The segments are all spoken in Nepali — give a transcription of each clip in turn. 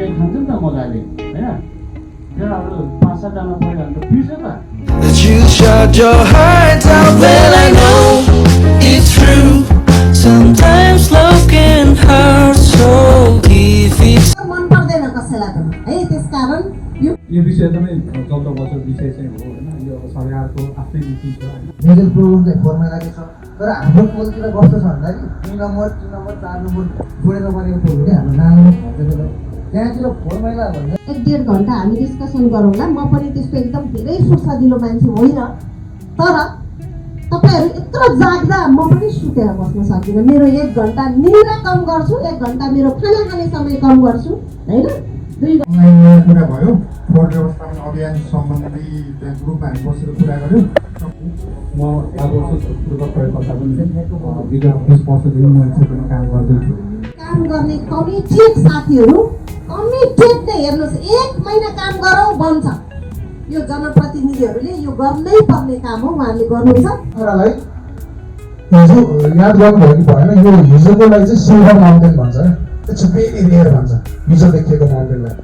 पिटाइ खान्छ नि त मजाले होइन केटाहरू 5-7 जना पऱ्यो भने त बिर्छ त That you shot your heart out, well I know it's true. Sometimes love can hurt, so if it's मन पर्दैन कसैलाई पनि है त्यसकारण यो विषय एकदमै चल्दो बल्दो विषय चाहिँ हो होइन यो अब सरकारको आफ्नै नीति छ होइन मेजर प्रोग्राम चाहिँ फोरमा लागेको छ तर हाम्रो पोलतिर कस्तो छ भन्दाखेरि 2 नम्बर 3 नम्बर 4 नम्बर जोडेर बनेको थियो भने हाम्रो नाम भन्छ त्यहाँतिर 4 महिला भन्दा 1-1.5 घन्टा हामी डिस्कसन गरौँला म पनि त्यस्तो एकदम धेरै फुर्सदिलो मान्छे होइन तर तपाईहरु यत्रो जाग्दा म पनि सुतेर बस्न सक्दिनँ मेरो 1 घन्टा निद्रा कम गर्छु 1 घन्टा मेरो खाना खाने समय कम गर्छु हैन 2 अनलाइनमा कुरा भयो फोहोर व्यवस्थापन अभियान सम्बन्धी त्यहाँ ग्रुपमा हामी बसेर कुरा गऱ्यौँ म अब पूर्व प्रयोगकर्ता पनि विगत 20 वर्षदेखि म क्षेत्रमा काम गर्दैछु काम गर्ने कमिटेड साथीहरु कमिटेड नै हेर्नुस् 1 महिना काम गरौ बन्छ यो जनप्रतिनिधिहरुले यो गर्नै पर्ने काम हो उहाँले गर्नुहुन्छ कुरालाई हिजो याद गर्नुभयो कि भएन यो हिजोको लागि चाहिँ सिल्भर माउन्टेन भन्छ इट्स भेरी रेयर भन्छ हिजो देखिएको माउन्टेनलाई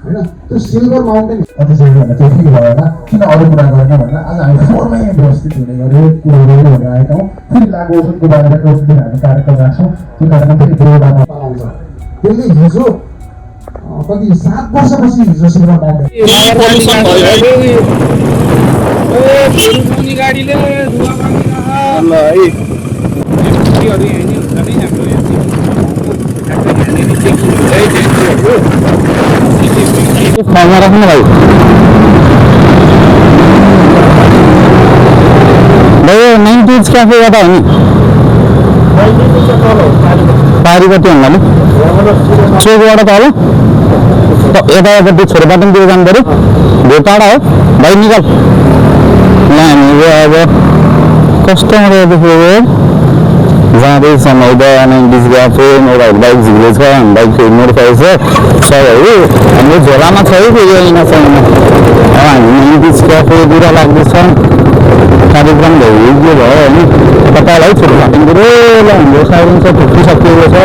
हैन त्यो सिल्भर माउन्टेन अझै चाहिँ भने त्यो फिल भएन किन अरू कुरा गर्ने भनेर आज हामी फोरमै व्यवस्थित हुने गऱ्यो कुराहरू भनेर आएका हौँ फेरि लागु औषधको बारेमा एउटा दिन हामी कार्यक्रम राख्छौँ त्यो कार्यक्रम फेरि बेरोडामा पाउँछ त्यसले हिजो कति 7 वर्षपछि हिजो सिल्भर माउन्टेन गाडीले खाना राख्नु भाइ भाइ 90s क्याफेबाट हो नि पारिपट्टि भन्नाले चोकबाट त होला यतापट्टि छोरोपाटनतिर जानु पऱ्यो भो टाढा हो भाइ निकाल हामीले अब कस्टमरदेखि जाँदैछ मैदा 90s क्याफे एउटा बाइक झिक्दैछ बाइक मोडिफाई छ सबहरू हाम्रो झोलामा छ है यो यिनीसँग हामी 90s क्याफेतिर लाग्दैछ कार्यक्रम भयो के भयो होइन तपाईँलाई छोटो फाटिङतिर हाम्रो साइलेन्स छ थुप्रिसकिएको छ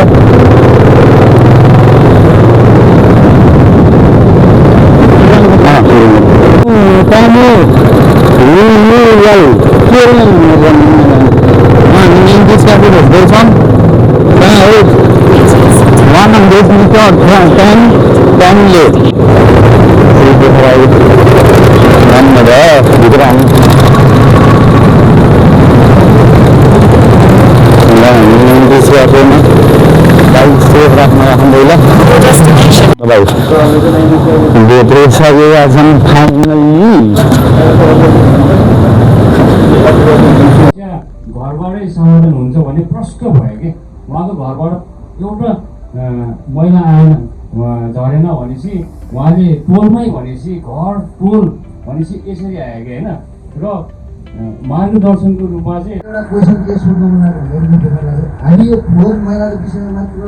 Indies cafe is this one. 100 meter 10 late. One minute. Indies cafe में बाइक सेफ रखना alhamdulillah. बाइक बेहतर सा ये आज हम फाइनली घरबाटै समाधान हुन्छ भने प्रष्ट भयो कि उहाँको घरबाट एउटा महिला आएन झरेन भनेपछि उहाँले टोलमै भनेपछि घर टोल भनेपछि यसरी आयो कि होइन र मार्गदर्शनको रूपमा चाहिँ एउटा क्वेसन के सोध्नु मन लाग्यो हामी यो फोहोर मैलाको विषयमा मात्र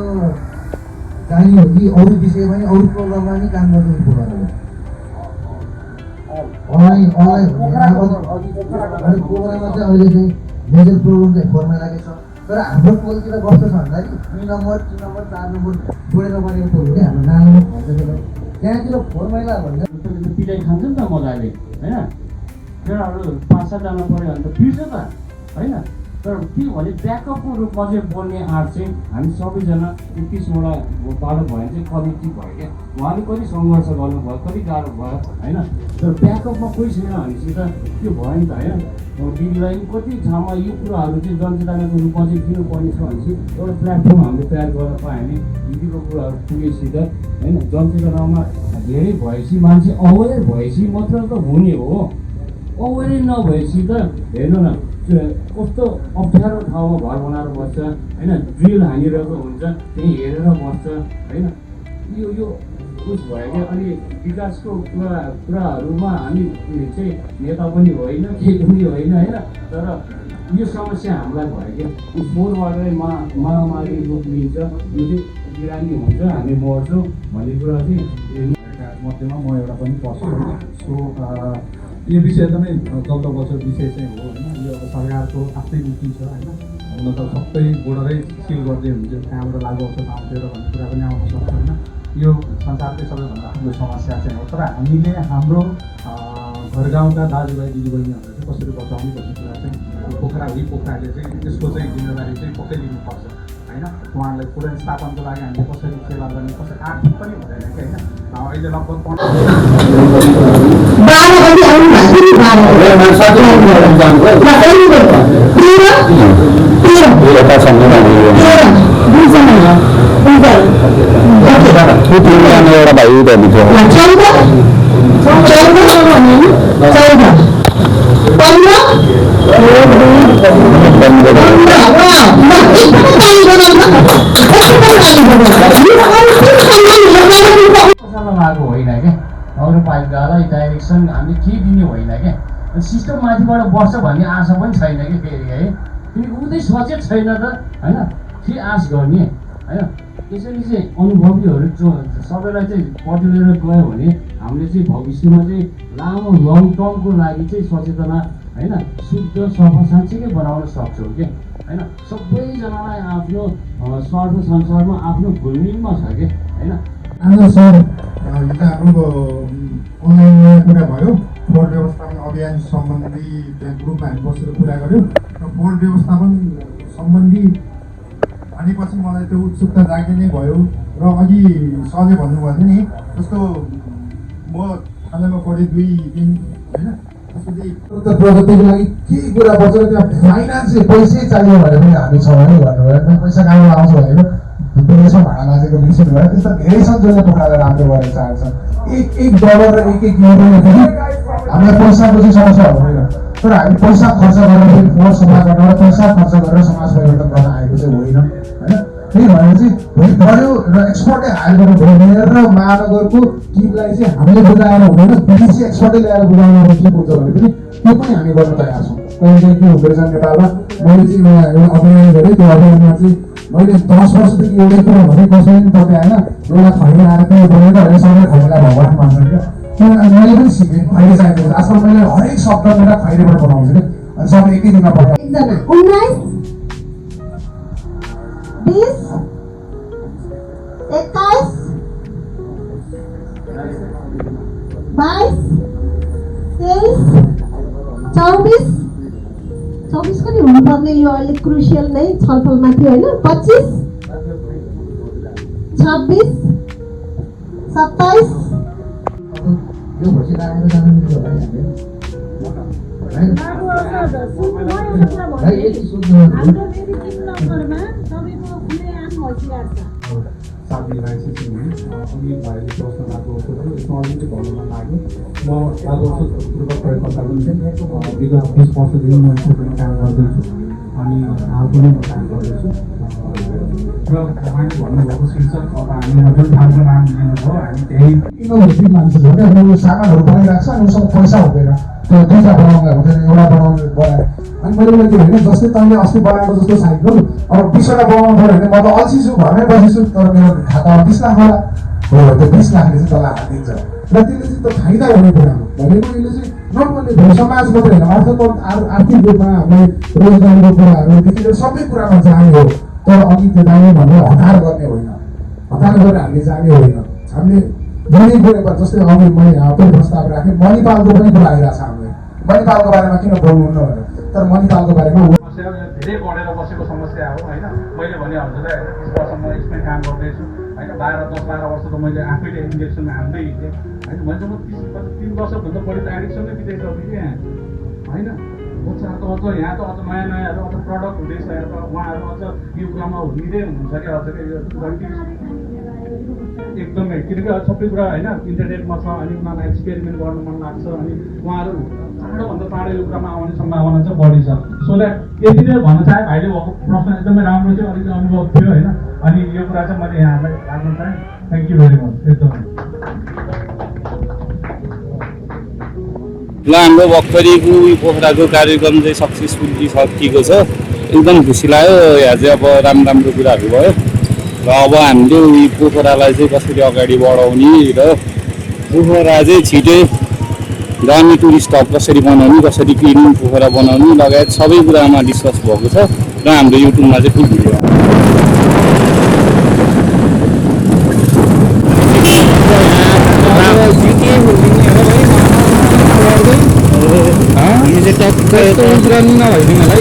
जाने हो कि अरू विषयमा नि अरू प्रोग्राममा नि काम गर्नु पर्छ अनलाइन प्रोग्राममा चाहिँ अहिले चाहिँ मेजर प्रोग्राम चाहिँ फोरमा लागेको छ तर हाम्रो पोलतिर कस्तो छ भन्दाखेरि 2 नम्बर 3 नम्बर 4 नम्बर जोडेर बनेको थियो भने हाम्रो नाम भन्छ त्यहाँतिर 4 महिला भन्दा पिटाइ खान्छ नि त मजाले होइन केटाहरू 5-7 जना पऱ्यो भने त बिर्छ त होइन तर के भने ब्याकअपको रूपमा चाहिँ बोल्ने आँट चाहिँ हामी सबैजना 31वटा बाटो भयो भने चाहिँ कति भयो क्या उहाँले कति सङ्घर्ष गर्नुभयो कति गाह्रो भयो होइन तर ब्याकअपमा कोही छैन भनेपछि त त्यो भयो नि त होइन दिदीलाई कति ठाउँमा यो कुराहरू चाहिँ जनचेतनाको रूपमा चाहिँ दिनुपर्ने छ भनेपछि एउटा प्लेटफर्म हामीले तयार गर्न पायो भने दिदीको कुराहरू पुगेपछि त होइन जनचेतनामा धेरै भएपछि मान्छे अवेर भएपछि मात्र त हुने हो अवेरै नभएपछि त हेर्नु न कस्तो अप्ठ्यारो ठाउँमा घर बनाएर बस्छ होइन ड्रिल हानिरहेको हुन्छ त्यही हेरेर बस्छ होइन यो उस भयो क्या अनि विकासको कुराहरूमा हामी चाहिँ नेता पनि होइन केही पनि होइन होइन तर यो समस्या हामीलाई भयो क्या यो फोहोरबाटै महामारी रूप लिन्छ यो चाहिँ बिरामी हुन्छ हामी मर्छौँ भन्ने कुरा चाहिँ मध्येमा म एउटा पनि पर्छु सो यो विषय एकदमै चल्दो बल्दो विषय चाहिँ हो होइन यो अब सरकारको आफ्नै नीति छ होइन हुन त सबै बोर्डरै सिल गर्दै हुन्छ कहाँबाट लागु औषध आउँथ्यो र भन्ने कुरा पनि आउन सक्छ होइन यो संसारकै सबैभन्दा ठुलो समस्या चाहिँ हो। तर हामीले हाम्रो घर गाउँका दाजुभाइ दिदीबहिनीहरूलाई चाहिँ कसरी बचाउने भन्ने कुरा चाहिँ पोखरा पोखराले चाहिँ त्यसको चाहिँ जिम्मेवारी चाहिँ पक्कै लिनुपर्छ होइन। उहाँहरूलाई पुनर्स्थापनको लागि हामीले कसरी सेवा गर्ने, कसरी आर्थिक पनि हुँदैन कि होइन। अहिले लगभग एउटा भाइ लागु होइन क्या नगरपालिकालाई डाइरेक्सन हामीले के दिने होइन क्या। सिस्टम माथिबाट बस्छ भन्ने आशा पनि छैन कि फेरि है। किनकि उतै सचेत छैन त होइन, के आश गर्ने होइन। त्यसैले चाहिँ अनुभवीहरू जो सबैलाई चाहिँ पटुलेर गयो भने हामीले चाहिँ भविष्यमा चाहिँ लामो लङ टर्मको लागि चाहिँ सचेतना होइन शुद्ध सफा साँच्चीकै बनाउन सक्छौँ कि होइन। सबैजनालाई आफ्नो सर्व संसारमा आफ्नो घुलमिलमा छ कि होइन। आज सर हिजो हाम्रो अनलाइनमा कुरा भयो, फोहोर व्यवस्थापन अभियान सम्बन्धी त्यहाँ ग्रुपमा हामी बसेर कुरा गऱ्यौँ र फोहोर व्यवस्थापन सम्बन्धी भनेपछि मलाई त्यो उत्सुकता जाग्ने नै भयो। र अघि सरले भन्नुभएको थियो नि जस्तो म थानामा पढेँ 2 दिन होइन, त्यसपछि प्रगतिको लागि केही कुरा पर्छ त्यहाँ फाइनेन्स पैसै चाहियो भने पनि हामी छौँ है भन्नुभयो। एकदम पैसा कहाँबाट आउँछ भनेको विदेशमा भाडा लागेको बिर्सिनु भयो। त्यस्ता धेरै छन् जसले पोखरालाई राम्रो गर्न चाहन्छ। एक डलर र एक युरोले पनि हामीलाई पैसाको चाहिँ समस्या हुँदैन, तर हामी पैसा खर्च गरेर फेरि फोहोर सफा गर्न र पैसा खर्च गरेर समाज परिवर्तन गर्न आएको चाहिँ होइन होइन। त्यही भएर चाहिँ भोलि बढ्यो र एक्सपर्टै हायर गर्नु भयो। मेयर र महानगरको टिमलाई चाहिँ हामीले बुझाएर हुँदैन, विदेशी एक्सपर्टै ल्याएर बुझाउनु के हुन्छ भने पनि त्यो पनि हामी गर्न तयार छौँ। कहिले काहीँ के हुँदो रहेछ नेपालमा, मैले चाहिँ एउटा अभियान गरेँ। त्यो अभियानमा चाहिँ मैले 10 वर्षदेखि एउटै कुरा भने कसैले पनि तपाईँ होइन एउटा खैरी आएर त्यो बनेको होइन, सबै खैरीलाई भगवान् मान्छ क्या। मैले पनि सिकेँ खैरी चाहिएको छ। आजकल मैले हरेक शब्द मेरो खैरीबाट बनाउँछु कि अनि सबै एकै दिनमा पठाउँछु। 19, 20, 21, 22, 23, 24 पनि हुनुपर्ने यो अलिक क्रुसियल नै छलफलमा थियो होइन। 25, 26, 27 यो भोलि राखेर जानु मिल्यो होला नि साथी लाइसेन्सिङ हुने अनि भाइले प्रश्न लागु थियो यसमा अलिकति भन्नु मन लाग्यो। म लागु पूर्व प्रयोगकर्ता पनि विगत 20 वर्षदेखि म क्षेत्रमा काम गर्दैछु अनि हाल पनि म काम गर्दैछु। र उहाँले भन्नुभएको शीर्षक अब हामीले जुन ठाउँको नाम लिनुभयो हामी त्यही इनोभेटिभ मान्छे हो क्या। उनीहरू सामानहरू बनाइरहेको छ अनि उसँग पैसा हुँदैन, त्यो दुईवटा बनाउँदा हुँदैन, एउटा बनाउने बनायो। अनि मैले उसलाई के भने जस्तै तैँले अस्ति बनाएको जस्तो साइकल अब 20वटा बनाउनु पऱ्यो भने म त अल्छी छु, घरमै बसेछु, तर मेरो खातामा 20 लाख होला हो, त्यो 20 लाखले चाहिँ तँलाई हालिदिन्छ र त्यसले चाहिँ त फाइदा हुने कुरा हो भनेको। यसले चाहिँ नट ओन्ली समाज मात्रै होइन, आर्थिक रूपमा हामीलाई रोजगारीको कुराहरूदेखि लिएर सबै कुरामा जाने हो। तर अघि त्यो जाने भनेर हतार गर्ने होइन, हतार गरेर हामीले जाने होइन। हामीले जुनै कुरा जस्तै अघि मैले पनि प्रस्ताव राखेँ, मणिपालको पनि कुरा आइरहेको छ हामीलाई। मणिपालको बारेमा किन बोल्नुहुन्न भनेर, तर मणिपालको बारेमा समस्या धेरै बढेर बसेको समस्या हो होइन। मैले भने हजुरलाई 20 वर्ष म यसमै काम गर्दैछु होइन। 10-12 वर्ष त मैले आफैले इन्जेक्सनमा हाल्दै हिँडेँ होइन। मैले म 3 वर्षभन्दा बढी त एडिक्सनमै बिताइसकेँ कि यहाँ होइन। बच्चाहरू त अझ यहाँ त अझ नयाँ नयाँहरू अझ प्रडक्ट हुँदैछ यहाँ त। उहाँहरू अझ यो कुरामा हुँदै हुनुहुन्छ क्या अझ एकदमै। किनकि सबै कुरा होइन इन्टरनेटमा छ अनि उनीहरूलाई एक्सपेरिमेन्ट गर्नु मन लाग्छ अनि उहाँहरू चाँडोभन्दा चाँडो यो कुरामा आउने सम्भावना चाहिँ बढी छ। सो द्याट यति नै भन्न चाहेँ। भाइले भएको प्रश्न एकदमै राम्रो थियो, अलिकति अनुभव थियो होइन। अनि यो कुरा चाहिँ मैले यहाँलाई राख्न चाहेँ। थ्याङ्क यू भेरी मच एकदमै। ल हाम्रो भर्खरैको पोखराको कार्यक्रम चाहिँ सक्सेसफुल्ली सकिएको छ। एकदम खुसी लाग्यो। यहाँ चाहिँ अब राम्रो कुराहरू भयो र अब हामीले पोखरालाई चाहिँ कसरी अगाडि बढाउने र पोखरा चाहिँ छिटै दामी टुरिस्ट हब कसरी बनाउने, कसरी क्लिन पोखरा बनाउने लगायत सबै कुरामा डिस्कस भएको छ र हाम्रो युट्युबमा चाहिँ फुल भिडियो उब्रनी नभइदिनु होला है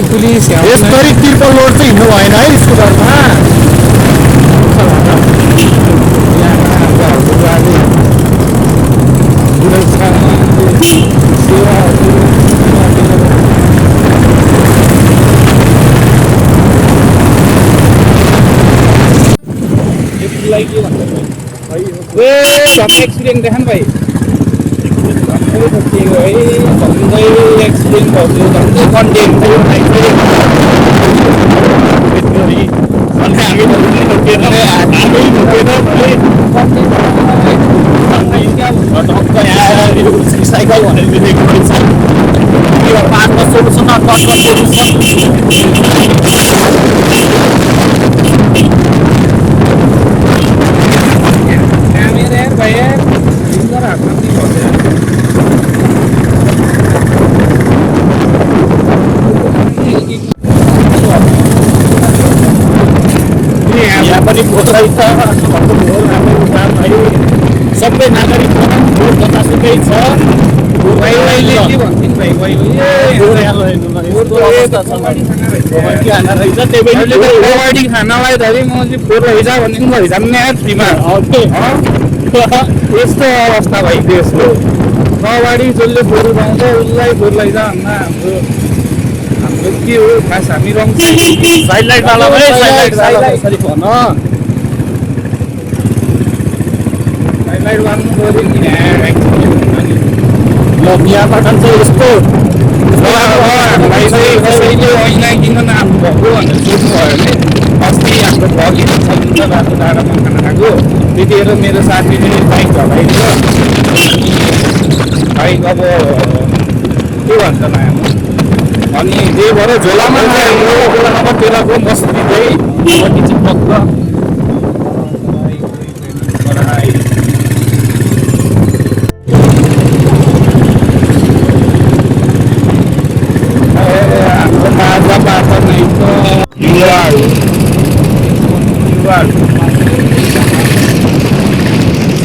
पुलिस यसरी तिर्पल रोड चाहिँ हिँड्नु भएन है स्कुटरमा एक्सिडेन्ट देखा भाइ एक्सिडेन्ट भयो कन्टेन्ट साइकल भनेर 5 वर्ष सोल्युसन 10 वर्ष सोल्युसन यहाँ पनि खोज्दै छ सबै नागरिक जतासुकै छ कबड्डी खानालाई धरि म चाहिँ फोहोर लैजा भन्ने पनि लैजान्ने फ्रीमा यस्तो अवस्था भइदियो यसको कबड्डी जसले फोहोर पाउँछ उसलाई फोहोर लैजा भन्न हाम्रो के हो खास हामी रङ साइड लाइट वाला साइड गर्नु पऱ्यो नि बिहाबाट चाहिँ यस्तो कसैले ऐना किन नआउनु भएको भनेर सोध्नु भयो भने अस्ति हाम्रो भगिनी छ बाटो डाँडामा खाना खाएको त्यतिखेर मेरो साथीले बाइक झलाइदियो बाइक अब के भन्छ नयाँ अनि त्यही भएर झोलामा झोलामा तेलको बस्ती चाहिँ पक्क हाम्रो माझा बाटो नै त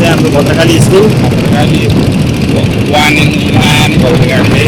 हाम्रो भद्रकाली स्कुल वान भद्रकाली